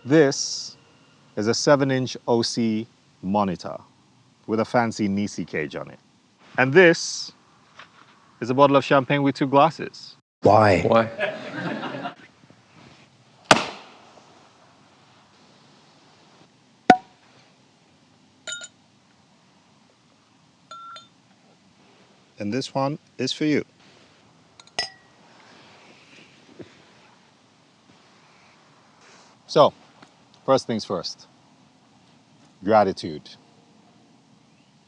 This is a 7-inch OC monitor with a fancy Nisi cage on it. And this is a bottle of champagne with 2 glasses. Why? Why? And this one is for you. So, first things first. Gratitude.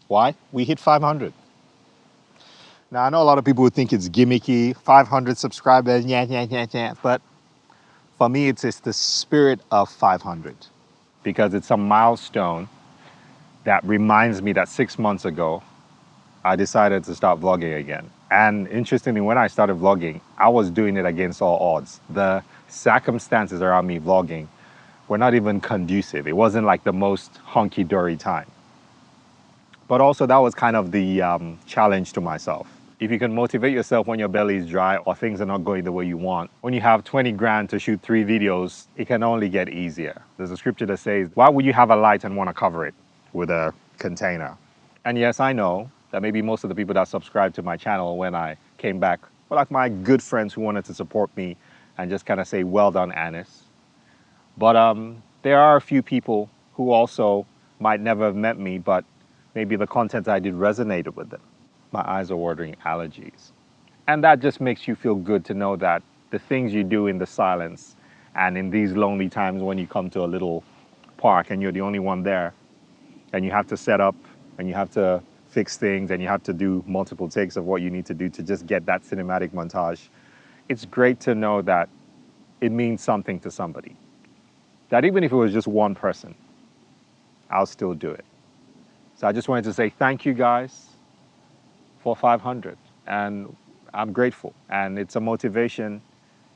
Why? We hit 500. Now, I know a lot of people would think it's gimmicky, 500 subscribers, but for me, it's the spirit of 500 because it's a milestone that reminds me that 6 months ago, I decided to start vlogging again. And interestingly, when I started vlogging, I was doing it against all odds. The circumstances around me vlogging were not even conducive. It wasn't like the most hunky-dory time. But also that was kind of the challenge to myself. If you can motivate yourself when your belly is dry or things are not going the way you want, when you have 20 grand to shoot 3 videos, it can only get easier. There's a scripture that says, why would you have a light and want to cover it with a container? And yes, I know that maybe most of the people that subscribed to my channel when I came back were like my good friends who wanted to support me and just kind of say, well done, Anis. But there are a few people who also might never have met me, but maybe the content I did resonated with them. My eyes are watering, allergies. And that just makes you feel good to know that the things you do in the silence and in these lonely times when you come to a little park and you're the only one there and you have to set up and you have to fix things and you have to do multiple takes of what you need to do to just get that cinematic montage. It's great to know that it means something to somebody. That even if it was just one person, I'll still do it. So I just wanted to say thank you guys for 500. And I'm grateful. And it's a motivation.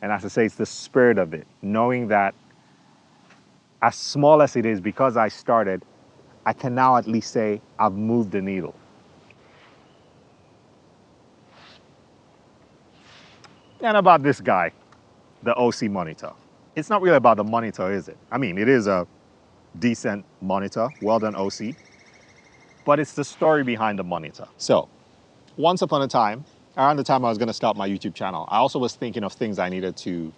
And as I say, it's the spirit of it. Knowing that as small as it is, because I started, I can now at least say I've moved the needle. And about this guy, the OC monitor. It's not really about the monitor, is it? I mean, it is a decent monitor, well done OC, but it's the story behind the monitor. So, once upon a time, around the time I was gonna start my YouTube channel, I also was thinking of things I needed to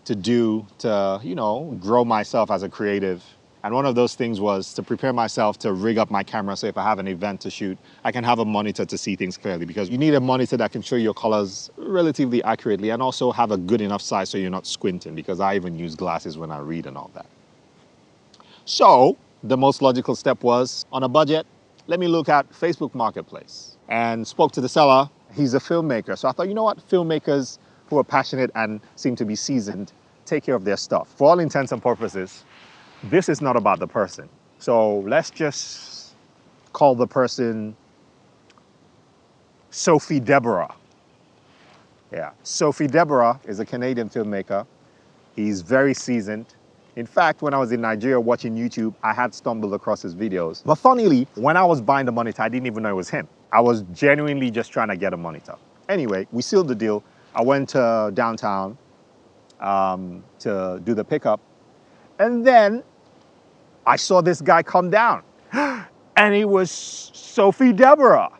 do to, you know, grow myself as a creative. And one of those things was to prepare myself to rig up my camera so if I have an event to shoot, I can have a monitor to see things clearly, because you need a monitor that can show your colors relatively accurately and also have a good enough size so you're not squinting, because I even use glasses when I read and all that. So the most logical step was, on a budget, let me look at Facebook Marketplace, and spoke to the seller. He's a filmmaker. So I thought, you know what? Filmmakers who are passionate and seem to be seasoned take care of their stuff. For all intents and purposes, this is not about the person. So let's just call the person Sophie Deborah. Yeah, Sophie Deborah is a Canadian filmmaker. He's very seasoned. In fact, when I was in Nigeria watching YouTube, I had stumbled across his videos. But funnily, when I was buying the monitor, I didn't even know it was him. I was genuinely just trying to get a monitor. Anyway, we sealed the deal. I went to downtown to do the pickup. And then I saw this guy come down. And it was Sophie Deborah.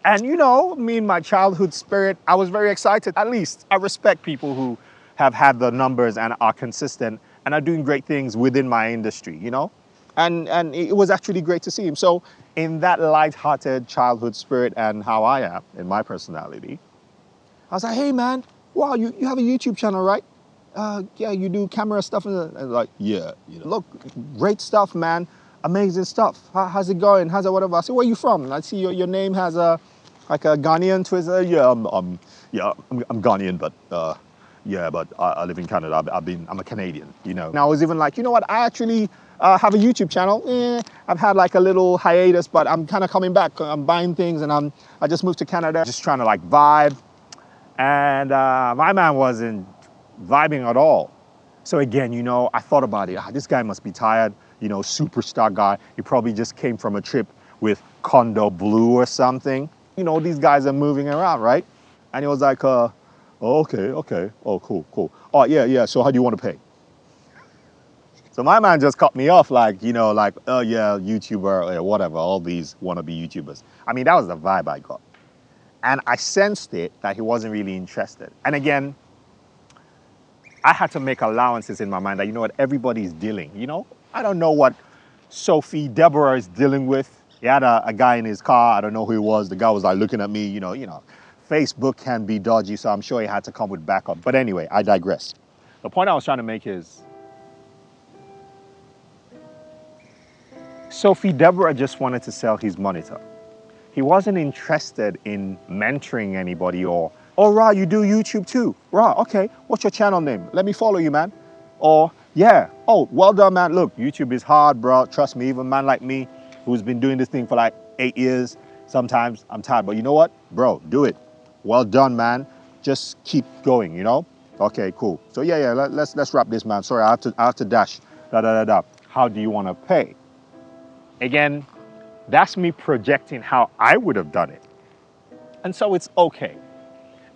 And you know, me in my childhood spirit, I was very excited. At least I respect people who have had the numbers and are consistent and are doing great things within my industry, you know? And it was actually great to see him. So in that light-hearted childhood spirit and how I am in my personality, I was like, hey man, wow, you have a YouTube channel, right? Yeah, you do camera stuff. And like, yeah, look, great stuff, man. Amazing stuff. How's it going? How's it whatever? I said, where are you from? And I see your name has a Ghanaian twist. Yeah, I'm Ghanaian, but yeah, but I live in Canada. I'm a Canadian, And I was even like, you know what? I actually have a YouTube channel. I've had like a little hiatus, but I'm kind of coming back. I'm buying things, and I just moved to Canada, just trying to like vibe. And my man wasn't vibing at all. So again, I thought about it. This guy must be tired, superstar guy. He probably just came from a trip with Condo Blue or something. These guys are moving around, right? And he was like, oh, okay. Oh, cool. Oh, yeah. So how do you want to pay? So my man just cut me off like, oh yeah, YouTuber, or whatever, all these wannabe YouTubers. I mean, that was the vibe I got. And I sensed it that he wasn't really interested. And again, I had to make allowances in my mind that, what, everybody's dealing, I don't know what Sophie Deborah is dealing with. He had a guy in his car. I don't know who he was. The guy was like looking at me, Facebook can be dodgy, so I'm sure he had to come with backup. But anyway, I digress. The point I was trying to make is, Sophie Deborah just wanted to sell his monitor. He wasn't interested in mentoring anybody or, oh, Ra, you do YouTube too. Ra, okay, what's your channel name? Let me follow you, man. Or, yeah, oh, well done, man. Look, YouTube is hard, bro. Trust me, even a man like me who's been doing this thing for like 8 years, sometimes I'm tired. But you know what? Bro, do it. Well done, man. Just keep going, Okay, cool. So yeah, let's wrap this, man. Sorry, I have to dash. How do you want to pay? Again, that's me projecting how I would have done it. And so it's okay.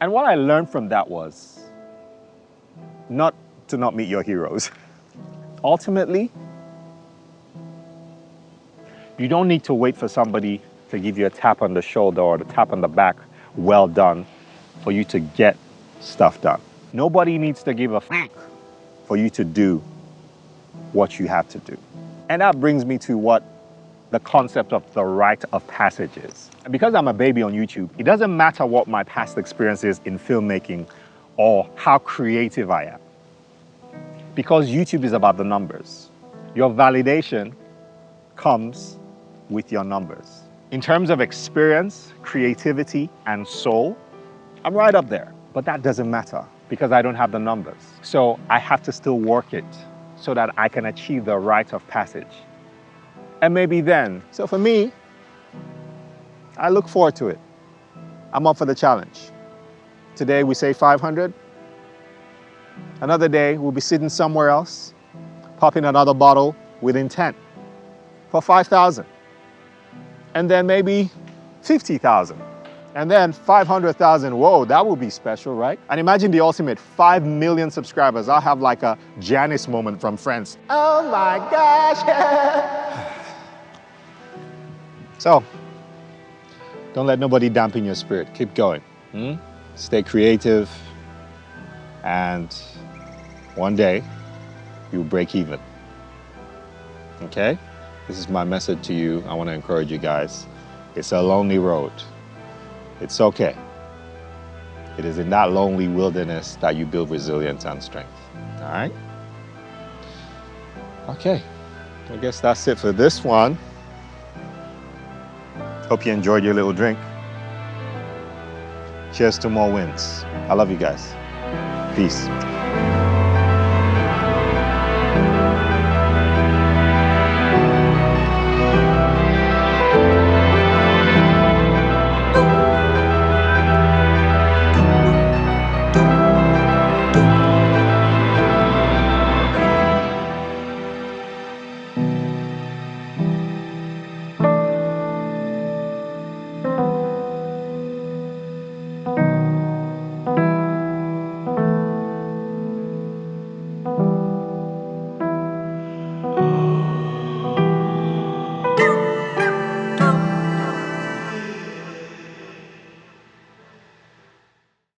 And what I learned from that was not to not meet your heroes. Ultimately, you don't need to wait for somebody to give you a tap on the shoulder or a tap on the back, well done, for you to get stuff done. Nobody needs to give a fuck for you to do what you have to do. And that brings me to what the concept of the rite of passage is. And because I'm a baby on YouTube, it doesn't matter what my past experience is in filmmaking or how creative I am. Because YouTube is about the numbers. Your validation comes with your numbers. In terms of experience, creativity, and soul, I'm right up there. But that doesn't matter because I don't have the numbers. So I have to still work it so that I can achieve the rite of passage. And maybe then. So for me, I look forward to it. I'm up for the challenge. Today we say 500. Another day we'll be sitting somewhere else, popping another bottle with intent for 5,000. And then maybe 50,000. And then 500,000, whoa, that would be special, right? And imagine the ultimate 5 million subscribers. I'll have like a Janice moment from Friends. Oh my gosh. So, don't let nobody dampen your spirit. Keep going. Stay creative. And one day, you'll break even. Okay? This is my message to you. I want to encourage you guys. It's a lonely road. It's okay. It is in that lonely wilderness that you build resilience and strength. All right? Okay. I guess that's it for this one. Hope you enjoyed your little drink. Cheers to more wins. I love you guys. Peace.